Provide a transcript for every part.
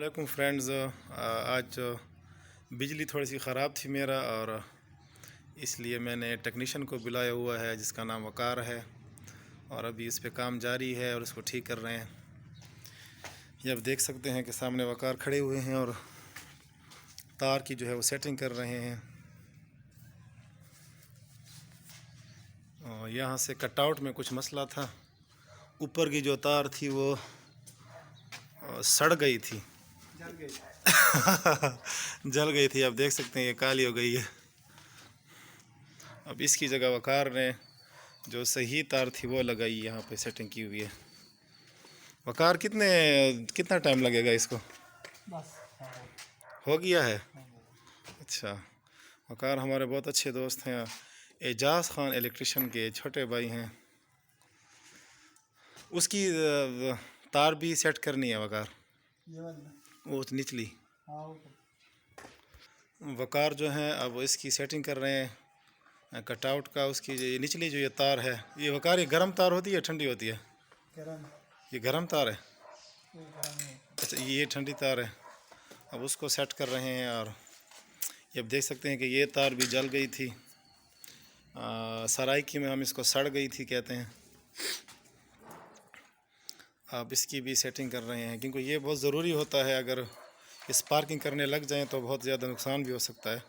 वालेकुम फ्रेंड्स। आज बिजली थोड़ी सी ख़राब थी मेरा और इसलिए मैंने टेक्नीशियन को बुलाया हुआ है जिसका नाम वकार है और अभी इस पे काम जारी है और इसको ठीक कर रहे हैं। ये आप देख सकते हैं कि सामने वकार खड़े हुए हैं और तार की जो है वो सेटिंग कर रहे हैं। और यहाँ से कटआउट में कुछ मसला था, ऊपर की जो तार थी वो सड़ गई थी, जल गई थी। आप देख सकते हैं ये काली हो गई है। अब इसकी जगह वकार ने जो सही तार थी वो लगाई, यहाँ पे सेटिंग की हुई है। वकार कितना टाइम लगेगा इसको? बस हो गया है। अच्छा, वकार हमारे बहुत अच्छे दोस्त हैं, एजाज़ ख़ान इलेक्ट्रिशियन के छोटे भाई हैं। उसकी तार भी सेट करनी है वकार, ये वाला वो निचली। हाँ वकार जो है अब इसकी सेटिंग कर रहे हैं कटआउट का। उसकी जो ये निचली जो ये तार है, ये वकार ये गर्म तार होती है ठंडी होती है? गरम ये गर्म तार है। ये गरम है। अच्छा, ये ठंडी तार है। अब उसको सेट कर रहे हैं और ये आप देख सकते हैं कि ये तार भी जल गई थी, सराइकी में हम इसको सड़ गई थी कहते हैं। अब इसकी भी सेटिंग कर रहे हैं क्योंकि ये बहुत ज़रूरी होता है। अगर स्पार्किंग करने लग जाएं तो बहुत ज़्यादा नुकसान भी हो सकता है।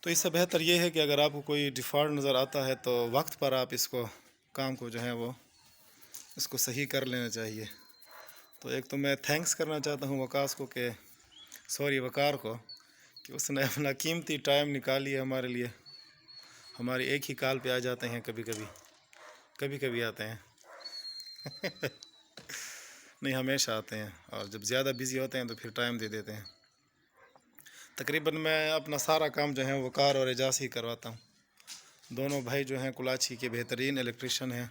तो इससे बेहतर ये है कि अगर आपको कोई डिफ़ॉल्ट नज़र आता है तो वक्त पर आप इसको काम को जो है वो इसको सही कर लेना चाहिए। तो एक तो मैं थैंक्स करना चाहता हूँ वकार को कि उसने अपना कीमती टाइम निकाली है हमारे लिए। हमारे एक ही कॉल पे आ जाते हैं, कभी कभी आते हैं नहीं, हमेशा आते हैं और जब ज़्यादा बिज़ी होते हैं तो फिर टाइम दे देते हैं। तकरीबन मैं अपना सारा काम जो है वकार और एजाज ही करवाता हूँ। दोनों भाई जो हैं कुलाची के बेहतरीन इलेक्ट्रिशियन हैं।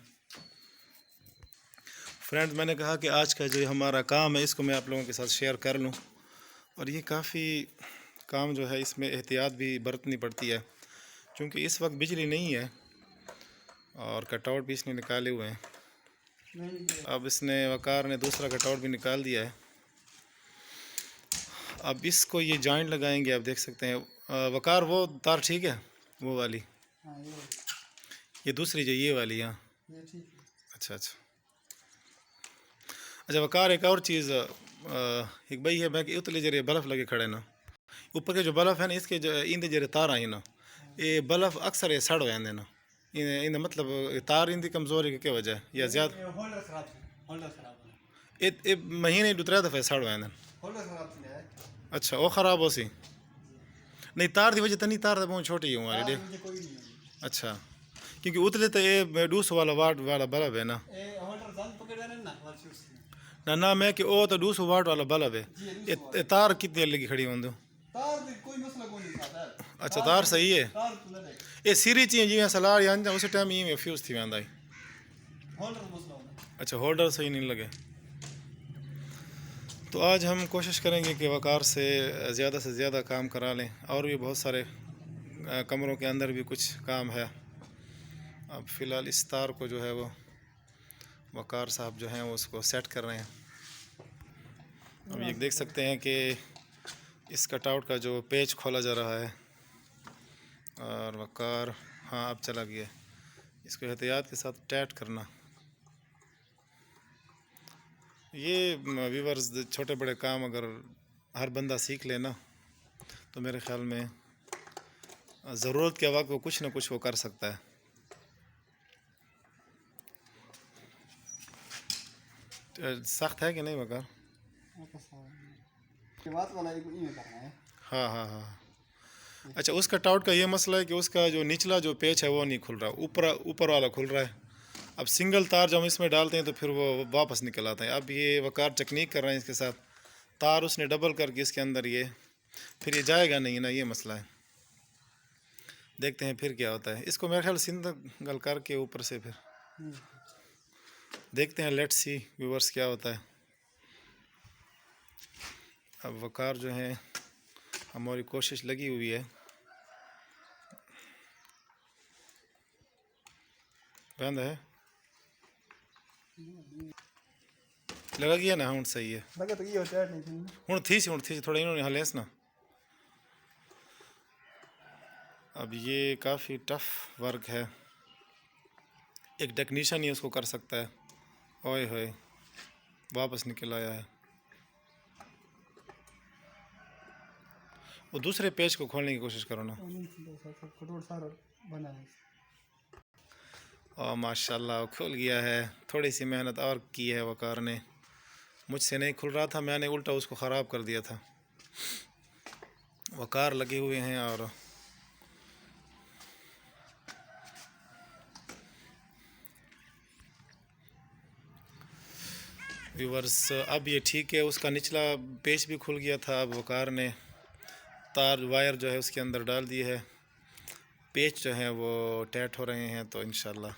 फ्रेंड्स, मैंने कहा कि आज का जो हमारा काम है इसको मैं आप लोगों के साथ शेयर कर लूँ। और ये काफ़ी काम जो है इसमें एहतियात भी बरतनी पड़ती है क्योंकि इस वक्त बिजली नहीं है और कटआउट भी इसने निकाले हुए हैं। अब इसने वकार ने दूसरा कटआउट भी निकाल दिया है। अब इसको ये जॉइंट लगाएंगे। आप देख सकते हैं वकार वो तार ठीक है, वो वाली। हाँ ये दूसरी जो ये वाली, हाँ ये ठीक है। अच्छा अच्छा अच्छा वकार, एक और चीज़ एक भाई है मैं कि उतले जरे बल्ब लगे खड़े ना, ऊपर के जो बल्ब है ना इसके जो इंदे जरे तार आई ना, ये बल्ब अक्सर ये सड़ जाते ना। इन मतलब तार इंदी कमज़ोरी की वजह है या ज़्यादा होल्डर खराब है, होल्डर खराब है। ये महीने दूसरा दफ़े सड़ जाते। होल्डर खराब है। अच्छा, वो ख़राब हो सी नहीं तार की वजह तो नहीं, तार तो बहुत छोटी है हमारी देख। मुझे कोई नहीं है। अच्छा, क्योंकि उतले तो ये 200 वाला वाट वाला बल्ब है ना। ए होल्डर जान पकड़ रहे हैं ना वाली उससे। ना मैं कि वो तो 200 वाट वाला बल्ब है। जी ये तार कितनी लगी खड़ी होंदो? तार भी कोई मसला कोई नहीं था। अच्छा, तार सही है। तार खुला है। ये सीरी चीज़ जी सलाह या उस टाइम ये फ्यूज़ थी वेंदा। होल्डर मसला होना। अच्छा, होल्डर सही नहीं लगे। तो आज हम कोशिश करेंगे कि वकार से ज़्यादा काम करा लें। और भी बहुत सारे कमरों के अंदर भी कुछ काम है। अब फ़िलहाल इस तार को जो है वो वकार साहब जो हैं वो उसको सेट कर रहे हैं। अब ये देख सकते हैं कि इस कटआउट का जो पेच खोला जा रहा है और वकार, हाँ अब चला गया। इसको एहतियात के साथ टाइट करना। ये व्यूअर्स छोटे बड़े काम अगर हर बंदा सीख लेना तो मेरे ख़्याल में ज़रूरत के वक्त वो कुछ ना कुछ वो कर सकता है। सख्त है कि नहीं वकार? बात वाला एक ये करना है। हाँ हाँ हाँ। अच्छा, उस कटआउट का ये मसला है कि उसका जो निचला जो पेच है वो नहीं खुल रहा, ऊपर वाला खुल रहा है। अब सिंगल तार जब हम इसमें डालते हैं तो फिर वो वापस निकल आता है। अब ये वकार टेक्निक कर रहे हैं इसके साथ, तार उसने डबल करके इसके अंदर ये फिर ये जाएगा नहीं ना, ये मसला है। देखते हैं फिर क्या होता है। इसको मेरे ख्याल सिंगल करके ऊपर से फिर देखते हैं। लेट्स सी व्यूअर्स क्या होता है। अब वकार जो है हमारी कोशिश लगी हुई है। बंद है, लगा गया ना हुण सही है लगे तो ये होता है नहीं हुण थी थोड़ा इन्होंने हलेस ना। अब ये काफ़ी टफ वर्क है, एक टेक्नीशियन ही उसको कर सकता है। ओए होए वापस निकल आया है। वो दूसरे पेज को खोलने की कोशिश करो ना। कटोर सारा बना है। और माशाल्लाह खुल गया है। थोड़ी सी मेहनत और की है वकार ने, मुझसे नहीं खुल रहा था, मैंने उल्टा उसको ख़राब कर दिया था। वकार लगे हुए हैं और व्यूवर्स अब ये ठीक है। उसका निचला पेच भी खुल गया था। अब वकार ने तार वायर जो है उसके अंदर डाल दी है, पेच जो हैं वो टाइट हो रहे हैं। तो इंशाल्लाह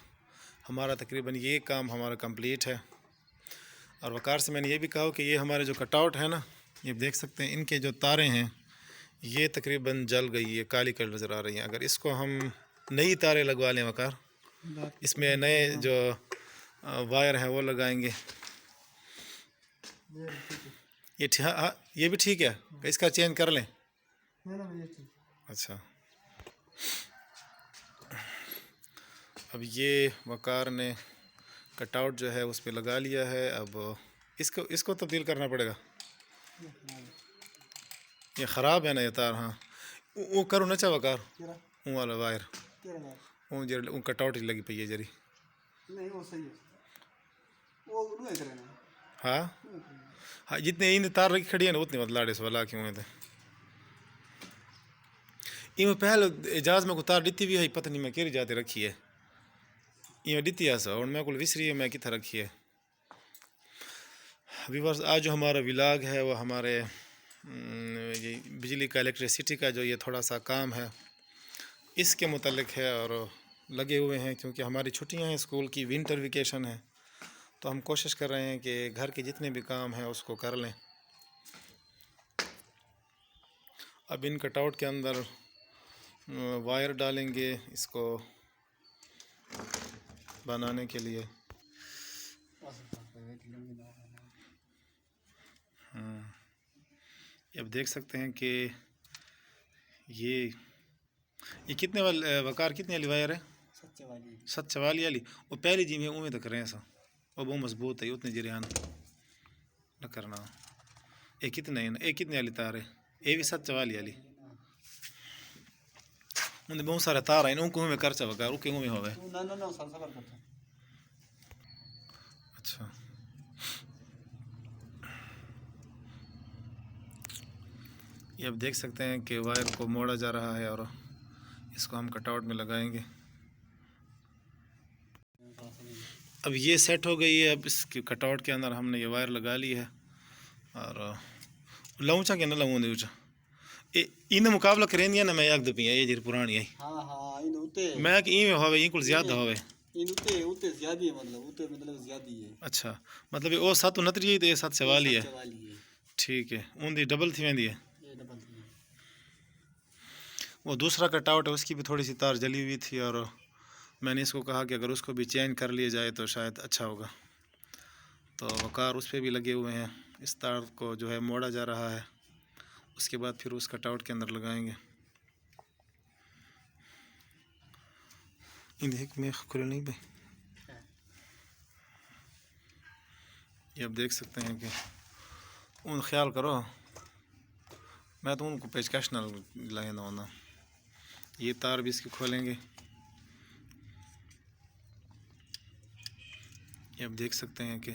हमारा तकरीबन ये काम हमारा कंप्लीट है। और वकार से मैंने ये भी कहा कि ये हमारे जो कटआउट है ना, ये देख सकते हैं इनके जो तारें हैं ये तकरीबन जल गई है, काली काली नज़र आ रही हैं। अगर इसको हम नई तारें लगवा लें वकार, इसमें नए जो वायर हैं वो लगाएंगे। ये हाँ ये भी ठीक है, इसका चेंज कर लें। अच्छा अब ये वकार ने कटआउट जो है उस पर लगा लिया है। अब इसको तब्दील करना पड़ेगा। ये ख़राब है ना ये तार। हाँ वो करो ना चाह वकार वो वाला वायर वो जरी वो कटआउट लगी पई है जरी। नहीं वो सही है, वो नहीं करेना। हाँ हाँ जितने इन तार रखी खड़ी है ना उतनी लाड़े से वाला क्यों है। इमें पहले एजाज में को तार दी भी है, पता नहीं मैं केरी जाते रखी है इमें दी है और मैं को विसरी है मैं कितना रखी है। व्यूअर्स आज जो हमारा व्लॉग है वो हमारे ये बिजली का इलेक्ट्रिसिटी का जो ये थोड़ा सा काम है इसके मुतल्लिक है। और लगे हुए हैं क्योंकि हमारी छुट्टियां हैं स्कूल की, विंटर वेकेशन है, तो हम कोशिश कर रहे हैं कि घर के जितने भी काम हैं उसको कर लें। अब इन कटआउट के अंदर वायर डालेंगे इसको बनाने के लिए। अब देख सकते हैं कि ये कितने वाले वकार कितने वाली वायर है? 7 वाली वो पहली जी में उम्मीद कर रहे हैं सा वो बहुत मजबूत है उतने जरियान न करना। ये कितने वाली तार है? ये भी 7 वाली उन्हें बहुत सारे तार हैं उनको में कर वकार उनके में हो गए। अच्छा ये अब देख सकते हैं कि वायर को मोड़ा जा रहा है और इसको हम कटआउट में लगाएंगे। अब ये सेट हो गई है। अब इसके कटआउट के अंदर हमने ये वायर लगा ली है और लऊचा के ना लऊँ ऊँचा इन मुकाबला करें ना मैं एक दपी ये जी पुरानी है। हाँ हाँ इन उते मैं कि इवें होवे इकुल ज्यादा होवे इन उते उते ज्यादा है, मतलब ज्यादा है। अच्छा मतलब वो 7 29 तो ये 7 सवाली है। है ठीक है उनकी डबल थी वेंदी है। ये डबल थी। वो दूसरा कटआउट है उसकी भी थोड़ी सी तार जली हुई थी और मैंने इसको कहा कि अगर उसको भी चेंज कर लिया जाए तो शायद अच्छा होगा। तो वकार उस पर भी लगे हुए हैं। इस तार को जो है मोड़ा जा रहा है, उसके बाद फिर उस कटआउट के अंदर लगाएंगे। में खुले नहीं भाई ये अब देख सकते हैं कि उन ख्याल करो मैं तो उनको पेचकश ना लगाना होना। ये तार भी इसके खोलेंगे। ये अब देख सकते हैं कि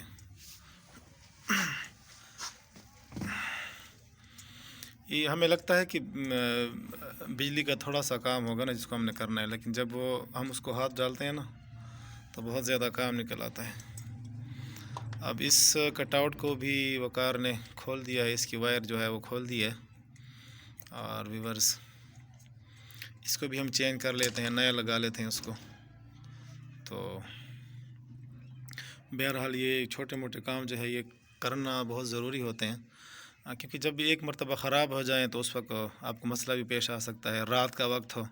ये हमें लगता है कि बिजली का थोड़ा सा काम होगा ना जिसको हमने करना है, लेकिन जब वो हम उसको हाथ डालते हैं ना तो बहुत ज़्यादा काम निकल आता है। अब इस कटआउट को भी वकार ने खोल दिया है, इसकी वायर जो है वो खोल दी है और व्यूअर्स इसको भी हम चेंज कर लेते हैं, नया लगा लेते हैं उसको। तो बहरहाल ये छोटे मोटे काम जो है ये करना बहुत ज़रूरी होते हैं क्योंकि जब भी एक मरतबा ख़राब हो जाए तो उस वक्त आपको मसला भी पेश आ सकता है। रात का वक्त हो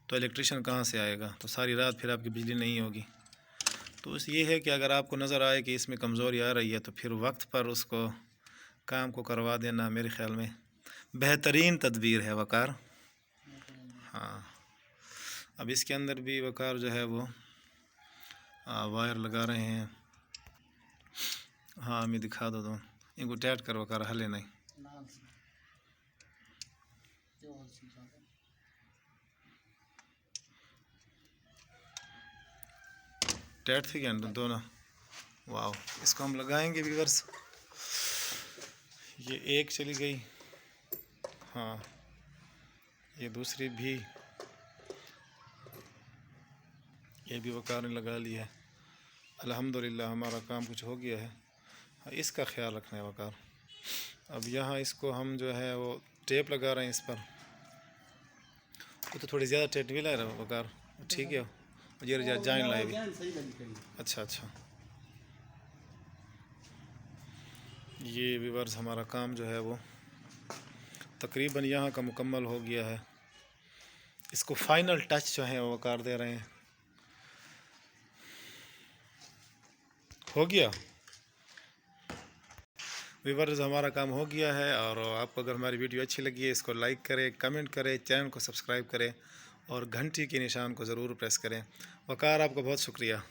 तो इलेक्ट्रिशियन कहाँ से आएगा, तो सारी रात फिर आपकी बिजली नहीं होगी। तो उस ये है कि अगर आपको नज़र आए कि इसमें कमज़ोरी आ रही है तो फिर वक्त पर उसको काम को करवा देना मेरे ख़्याल में बेहतरीन तदबीर है वकार। हाँ, अब इसके अंदर भी वकार जो है वो वायर लगा रहे हैं। हाँ मैं दिखा दो इनको टाइट कर वकार हले नहीं। टाइट थी क्या दोनों? वाह, इसको हम लगाएंगे व्यूअर्स। ये एक चली गई, हाँ ये दूसरी भी, ये भी वकार ने लगा ली है। अल्हम्दुलिल्लाह हमारा काम कुछ हो गया है। इसका ख्याल रखना है वकार। अब यहाँ इसको हम जो है वो टेप लगा रहे हैं इस पर। वो तो थोड़ी ज़्यादा टेट भी ला रहा है वकार, ठीक है। ये जान लाए भी, अच्छा अच्छा। ये व्यूअर्स हमारा काम जो है वो तकरीबन यहाँ का मुकम्मल हो गया है। इसको फाइनल टच जो है वो वकार दे रहे हैं। हो गया व्यूअर्स, हमारा काम हो गया है। और आपको अगर हमारी वीडियो अच्छी लगी है इसको लाइक करें, कमेंट करें, चैनल को सब्सक्राइब करें और घंटी के निशान को ज़रूर प्रेस करें। वकार आपका बहुत शुक्रिया।